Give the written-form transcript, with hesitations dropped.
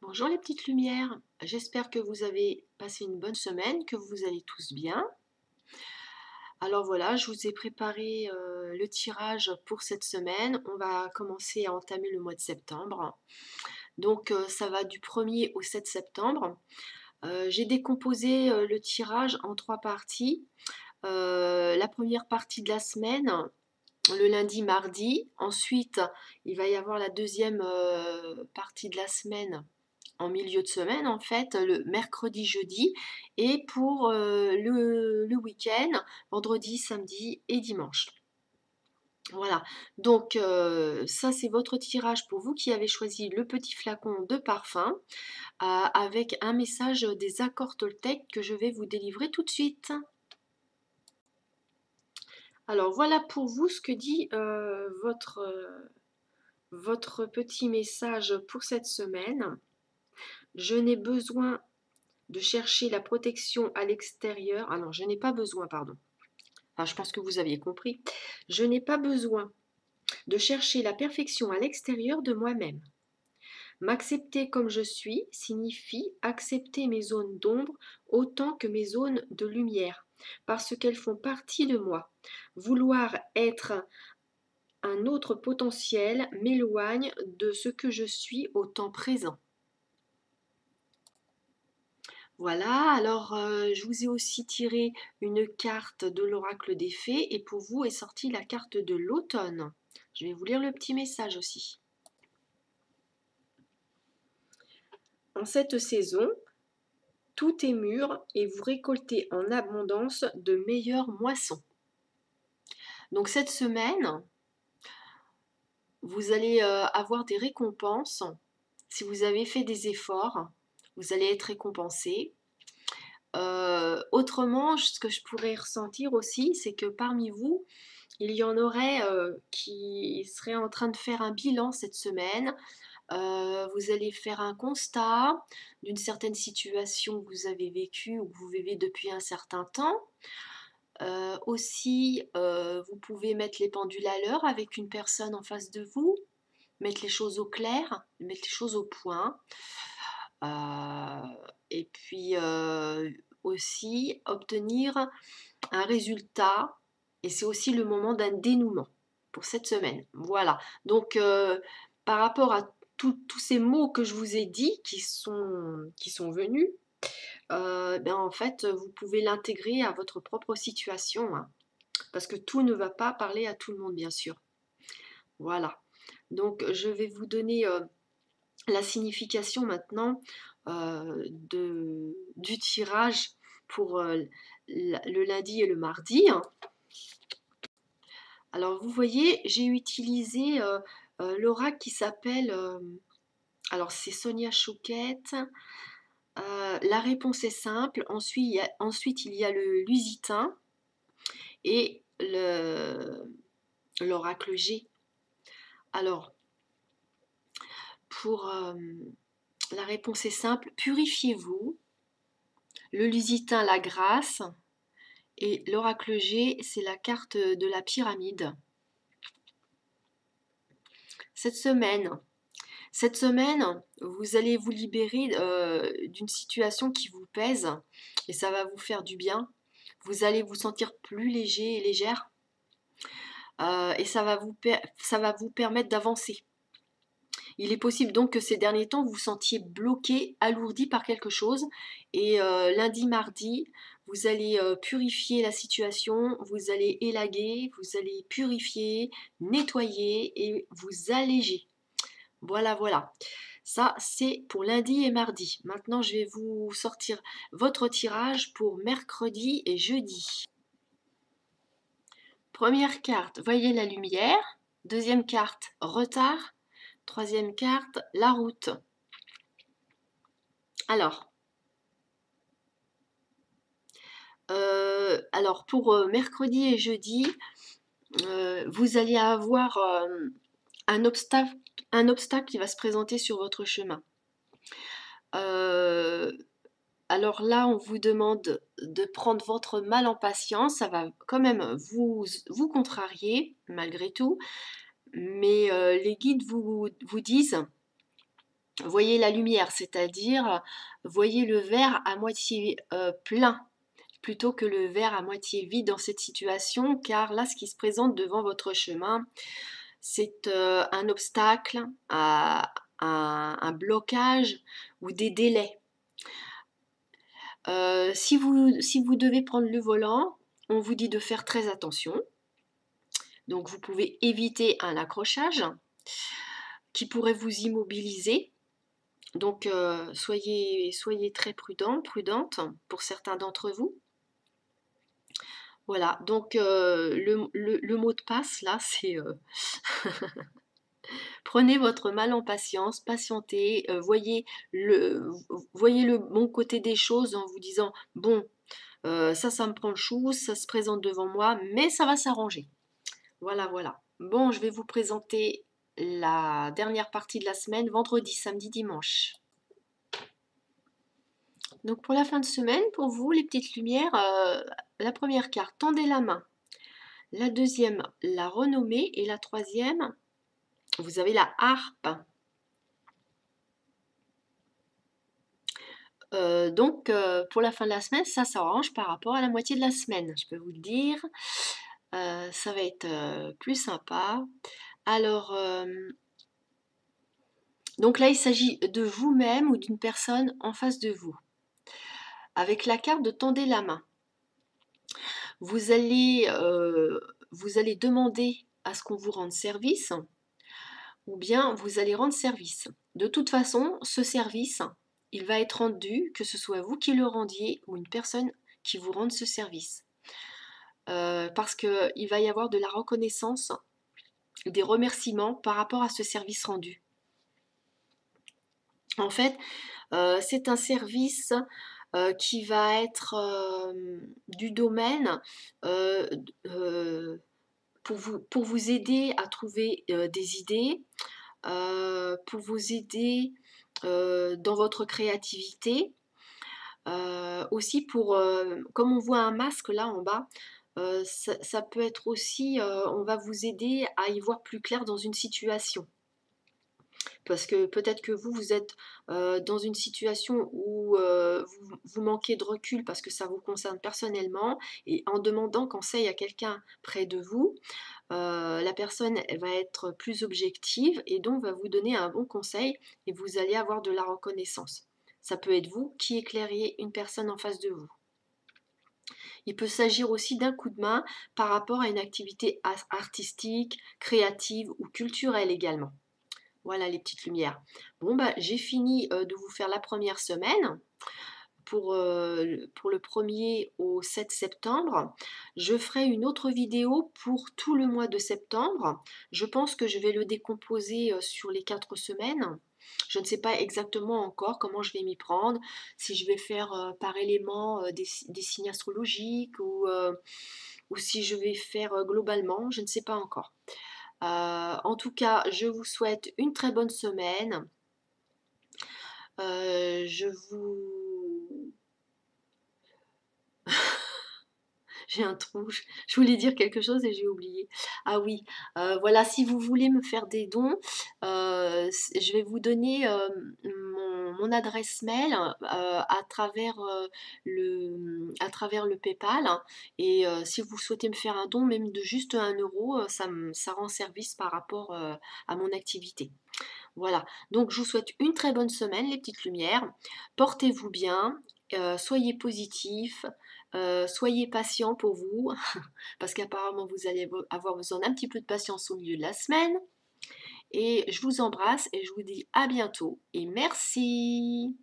Bonjour les petites lumières, j'espère que vous avez passé une bonne semaine, que vous allez tous bien. Alors voilà, je vous ai préparé le tirage pour cette semaine. On va commencer à entamer le mois de septembre. Donc ça va du 1er au 7 septembre. J'ai décomposé le tirage en 3 parties. La première partie de la semaine, le lundi, mardi. Ensuite, il va y avoir la deuxième partie de la semaine en milieu de semaine en fait, le mercredi, jeudi, et pour le week-end, vendredi, samedi et dimanche. Voilà, donc ça c'est votre tirage pour vous qui avez choisi le petit flacon de parfum avec un message des accords Toltec que je vais vous délivrer tout de suite. Alors voilà pour vous ce que dit votre petit message pour cette semaine. Je n'ai besoin de chercher la protection à l'extérieur. Ah non, je n'ai pas besoin, pardon. Enfin, je pense que vous aviez compris. Je n'ai pas besoin de chercher la perfection à l'extérieur de moi-même. M'accepter comme je suis signifie accepter mes zones d'ombre autant que mes zones de lumière, parce qu'elles font partie de moi. Vouloir être un autre potentiel m'éloigne de ce que je suis au temps présent. Voilà, alors je vous ai aussi tiré une carte de l'oracle des fées et pour vous est sortie la carte de l'automne. Je vais vous lire le petit message aussi. En cette saison, tout est mûr et vous récoltez en abondance de meilleures moissons. Donc cette semaine, vous allez avoir des récompenses. Si vous avez fait des efforts, vous allez être récompensé. Autrement, ce que je pourrais ressentir aussi, c'est que parmi vous, il y en aurait qui seraient en train de faire un bilan cette semaine. Vous allez faire un constat d'une certaine situation que vous avez vécue ou que vous vivez depuis un certain temps. Aussi, vous pouvez mettre les pendules à l'heure avec une personne en face de vous, mettre les choses au clair, mettre les choses au point. Et puis aussi obtenir un résultat, et c'est aussi le moment d'un dénouement pour cette semaine. Voilà, donc par rapport à tous ces mots que je vous ai dit qui sont venus, ben en fait vous pouvez l'intégrer à votre propre situation, hein, parce que tout ne va pas parler à tout le monde bien sûr. Voilà, donc je vais vous donner la signification maintenant du tirage pour le lundi et le mardi. Alors vous voyez, j'ai utilisé l'oracle qui s'appelle, alors c'est Sonia Chouquette. La réponse est simple. Ensuite il y a le lusitain et l'oracle G. Alors, pour la réponse est simple, purifiez-vous. Le lusitain, la grâce. Et l'oracle G, c'est la carte de la pyramide. Cette semaine, vous allez vous libérer d'une situation qui vous pèse et ça va vous faire du bien. Vous allez vous sentir plus léger et légère et ça va vous permettre d'avancer. Il est possible donc que ces derniers temps, vous vous sentiez bloqué, alourdi par quelque chose. Et lundi, mardi, vous allez purifier la situation, vous allez élaguer, vous allez purifier, nettoyer et vous alléger. Voilà, voilà. Ça, c'est pour lundi et mardi. Maintenant, je vais vous sortir votre tirage pour mercredi et jeudi. Première carte, voyez la lumière. Deuxième carte, retard. Troisième carte, la route. Alors pour mercredi et jeudi, vous allez avoir un obstacle qui va se présenter sur votre chemin. Alors là, on vous demande de prendre votre mal en patience, ça va quand même vous contrarier malgré tout, mais les guides vous disent voyez la lumière, c'est-à-dire voyez le verre à moitié plein plutôt que le verre à moitié vide dans cette situation, car là, ce qui se présente devant votre chemin, c'est un obstacle, un blocage ou des délais. Si vous devez prendre le volant, on vous dit de faire très attention. Donc vous pouvez éviter un accrochage qui pourrait vous immobiliser. Donc soyez très prudente pour certains d'entre vous. Voilà, donc le mot de passe là, c'est prenez votre mal en patience, patientez, voyez le bon côté des choses en vous disant, bon, ça me prend le chou, ça se présente devant moi, mais ça va s'arranger. Voilà, voilà. Bon, je vais vous présenter la dernière partie de la semaine, vendredi, samedi, dimanche. Donc pour la fin de semaine, pour vous, les petites lumières, la première carte, tendez la main. La deuxième, la renommée. Et la troisième, vous avez la harpe. Donc pour la fin de la semaine, ça s'arrange par rapport à la moitié de la semaine, je peux vous le dire. Ça va être plus sympa. Alors, donc là, il s'agit de vous-même ou d'une personne en face de vous. Avec la carte de tendez la main, vous allez, vous allez demander à ce qu'on vous rende service ou bien vous allez rendre service. De toute façon, ce service, il va être rendu, que ce soit vous qui le rendiez ou une personne qui vous rende ce service. Parce qu'il va y avoir de la reconnaissance, des remerciements par rapport à ce service rendu. En fait, c'est un service qui va être du domaine euh, pour vous aider à trouver des idées, pour vous aider dans votre créativité, aussi pour, comme on voit un masque là en bas, ça peut être aussi, on va vous aider à y voir plus clair dans une situation. Parce que peut-être que vous êtes dans une situation où vous manquez de recul parce que ça vous concerne personnellement et en demandant conseil à quelqu'un près de vous, la personne elle va être plus objective et donc va vous donner un bon conseil et vous allez avoir de la reconnaissance. Ça peut être vous qui éclairiez une personne en face de vous. Il peut s'agir aussi d'un coup de main par rapport à une activité artistique, créative ou culturelle également. Voilà les petites lumières. Bon, bah, j'ai fini de vous faire la première semaine pour le 1er au 7 septembre. Je ferai une autre vidéo pour tout le mois de septembre. Je pense que je vais le décomposer sur les 4 semaines. Je ne sais pas exactement encore comment je vais m'y prendre, si je vais faire par élément des signes astrologiques ou si je vais faire globalement, je ne sais pas encore. En tout cas, je vous souhaite une très bonne semaine. Je vous... J'ai un trou, je voulais dire quelque chose et j'ai oublié. Ah oui, voilà, si vous voulez me faire des dons, je vais vous donner mon adresse mail à travers le PayPal. Et si vous souhaitez me faire un don, même de juste 1 euro, ça rend service par rapport à mon activité. Voilà, donc je vous souhaite une très bonne semaine, les petites lumières. Portez-vous bien, soyez positifs, soyez patients pour vous, parce qu'apparemment vous allez avoir besoin d'un petit peu de patience au milieu de la semaine. Et je vous embrasse et je vous dis à bientôt et merci.